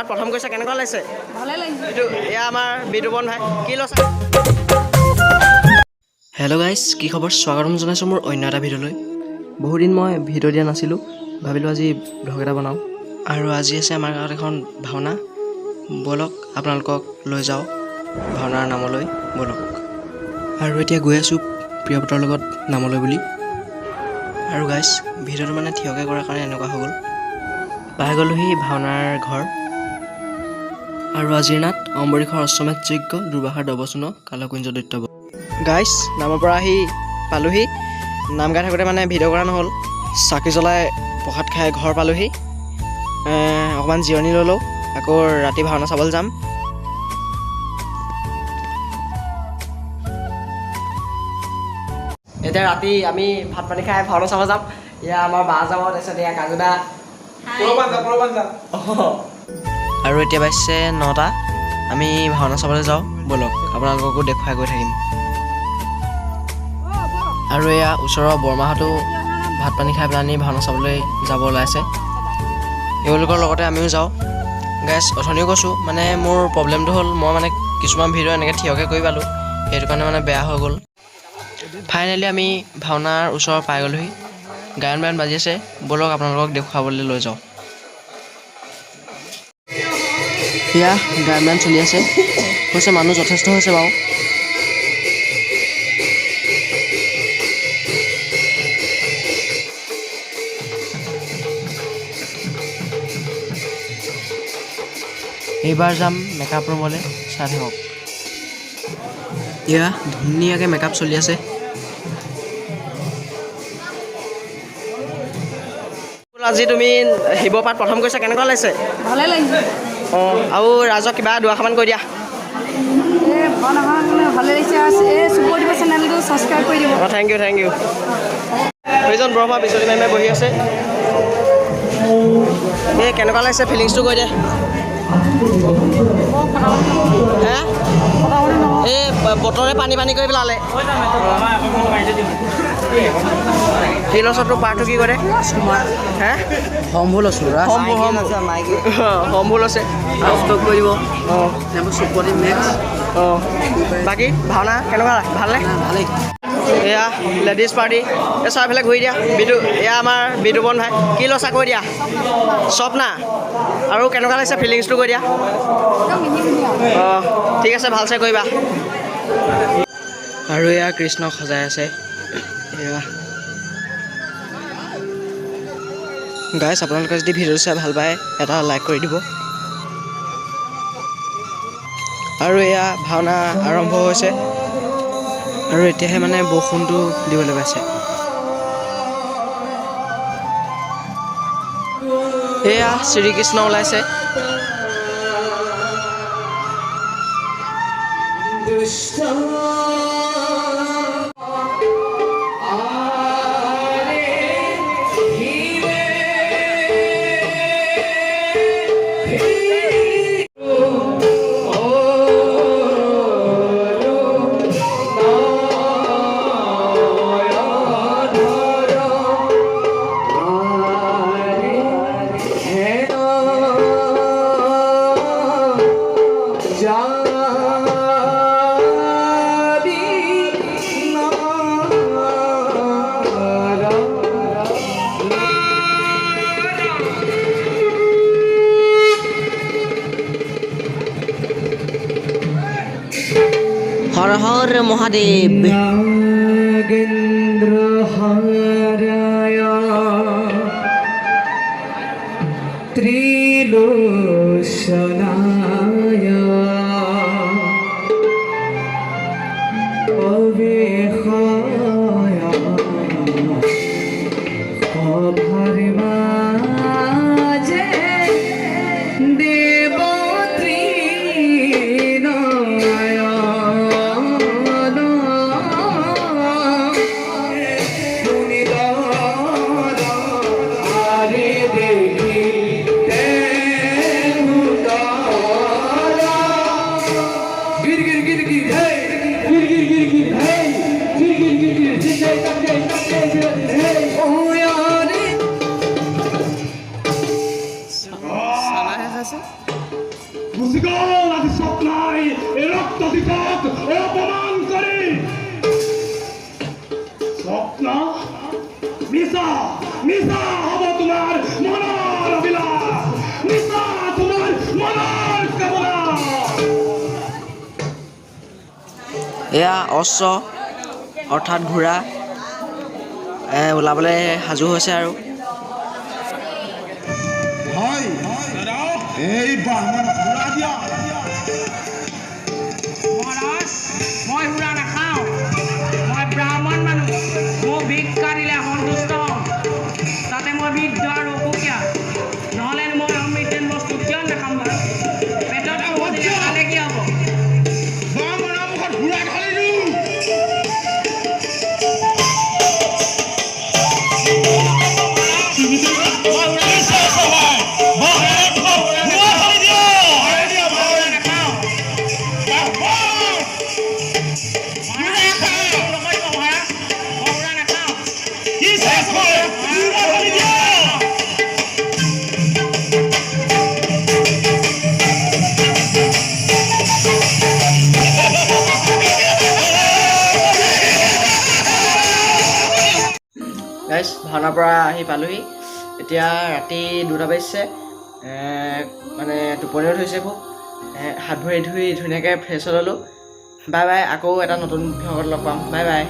পাঠ প্ৰথম কৈছে কেনেকুৱা লাগিছে? ভালে লাগিছে। এইটো এয়া আমাৰ বিদুপন ভাই কি লৈছে? হেল্ল' গাইজ, কি খবৰ? স্বাগতম জনাইছোঁ মোৰ অন্য এটা ভিডিঅ'লৈ। বহুদিন মই ভিডিঅ' দিয়া নাছিলোঁ, ভাবিলোঁ আজি ভ্লগ এটা বনাওঁ। আৰু আজি আছে আমাৰ গাঁৱত এখন ভাওনা। ব'লক আপোনালোকক লৈ যাওঁ ভাওনাৰ নামলৈ, ব'লক। আৰু এতিয়া গৈ আছোঁ প্ৰিয়ব্ৰতৰ লগত নামলৈ বুলি। আৰু গাইজ ভিডিঅ'টো মানে থিয়কৈ কৰাৰ কাৰণে এনেকুৱা হৈ গ'ল। পাই গ'লোহি ভাওনাৰ ঘৰ। আৰু আজিৰ নাট অম্বৰীশৰ অশ্বমেধ যজ্ঞ দুৰ্বাসাৰ দৱচূৰ্ণ কালকুঞ্জ দৈত্য। গাইজ নামৰ পৰা আহি পালোহি। নাম গাই থাকোঁতে মানে ভিডিঅ' কৰা নহ'ল, চাকি জ্বলাই প্ৰসাদ খাই ঘৰ পালোহি। অকণমান জিৰণি ল'লোঁ, আকৌ ৰাতি ভাওনা চাবলৈ যাম। এতিয়া ৰাতি আমি ভাত পানী খাই ভাওনা চাব যাম। এয়া আমাৰ বা যাব, তাৰপিছত এয়া কাজুদা। আৰু এতিয়া বাজিছে 9টা। আমি ভাওনা চাবলৈ যাওঁ, ব'লক আপোনালোককো দেখুৱাই গৈ থাকিম। আৰু এয়া ওচৰৰ বৰমাহঁতো ভাত পানী খাই পেলাই ভাওনা চাবলৈ যাব ওলাইছে। এওঁলোকৰ লগতে আমিও যাওঁ। গাইজ অথনিও কৈছোঁ, মানে মোৰ প্ৰব্লেমটো হ'ল মই মানে কিছুমান ভিডিঅ' এনেকৈ থিয়কৈ কৰি পালোঁ, সেইটো কাৰণে মানে বেয়া হৈ গ'ল। ফাইনেলি আমি ভাওনাৰ ওচৰ পাই গ'লোহি। গায়ন বায়ন বাজি আছে, ব'লক আপোনালোকক দেখুৱাবলৈ লৈ যাওঁ। এয়া গায়ন বায়ন চলি আছে, হৈছে মানুহ যথেষ্ট হৈছে বাৰু। এইবাৰ যাম মেকআপ ৰুমলৈ, চাই থাকক। এয়া ধুনীয়াকৈ মেকআপ চলি আছে। আজি তুমি শিৱ পাঠ প্ৰথম কৈছা, কেনেকুৱা লাগিছে? ভালে লাগিছে। অঁ, আৰু ৰাইজক কিবা দুআষাৰমান কৈ দিয়া। ভাওনাখন ভালে লাগিছে। এই সুপৰ্টিভা চেনেলটো ছাবস্ক্ৰাইব কৰি দিব। অঁ, থেংক ইউ থেংক ইউ। সেইজন বৰমা বিজুলী মেমে বহি আছে। এই কেনেকুৱা লাগিছে ফিলিংছটো কৈ দে। হে এই বতৰে পানী পানী কৰি পেলালে। ফিলচফটোৰ পাৰ্টটো কি কৰে? হে শম্ভু লৈছোঁ, শম্ভু লৈছে কৰি দিব। অঁ, সুপৰ্টিভ নেক্সট। অঁ, বাকী ভাওনা কেনেকুৱা? ভালনে? ভালেই। এয়া লেডিজ পাৰ্টি। এই চাৰিফালে ঘূৰি দিয়া। এয়া আমাৰ বিদুপন ভাই কি লৈছা কৈ দিয়া। স্বপ্না, আৰু কেনেকুৱা লাগিছে ফিলিংছটো কৈ দিয়া। অঁ, ঠিক আছে, ভালছে কৰিবা। আৰু এয়া কৃষ্ণক সজাই আছে। এয়া গাইজ আপোনালোকে যদি ভিডিঅ'টো চাই ভাল পায়, এটা লাইক কৰি দিব। আৰু এয়া ভাওনা আৰম্ভ হৈছে, আৰু এতিয়াহে মানে বৰষুণটো দিবলৈ পাইছে। এয়া শ্ৰীকৃষ্ণ ওলাইছে। হৰ হৰ মহাদেৱ। নাগেন্দ্ৰ হৰায় ত্ৰিলোচনায় অবেক্ষায় অভাৰ মাঝে দেব মিছা মিছা হ'ব তোমাৰ মনৰ অভিলাষ, মিছা তোমাৰ মনৰ কামনা। এয়া অশ্ব অৰ্থাৎ ঘোঁৰা ওলাবলৈ সাজু হৈছে আৰু হয় এই বাহন ঘোঁৰা দিয়া। মহাৰাজ মই সুৰা নাখাওঁ, মই ব্ৰাহ্মণ মানুহ, মোক ভিক্ষা দিলে সন্তুষ্ট হওঁ, তাতে মই বৃদ্ধ আৰু অসুখীয়া, নহ'লে মই অমৃতেন বস্তু কিয় নাখাম বাৰু? পেটত দিলে খালে কি হ'ব? বামনৰ মুখত ঘোঁৰা ঢালি দিওঁ। গাইজ ভাওনাৰ পৰা আহি পালোহি। এতিয়া ৰাতি 2টা বাজিছে, মানে টোপনিও থৈছে খুব। হাত ভৰি ধুই ধুনীয়াকৈ ফ্ৰেছ হৈ ল'লোঁ। বাই বাই, আকৌ এটা নতুন ভ্লগত লগ পাম। Bye bye.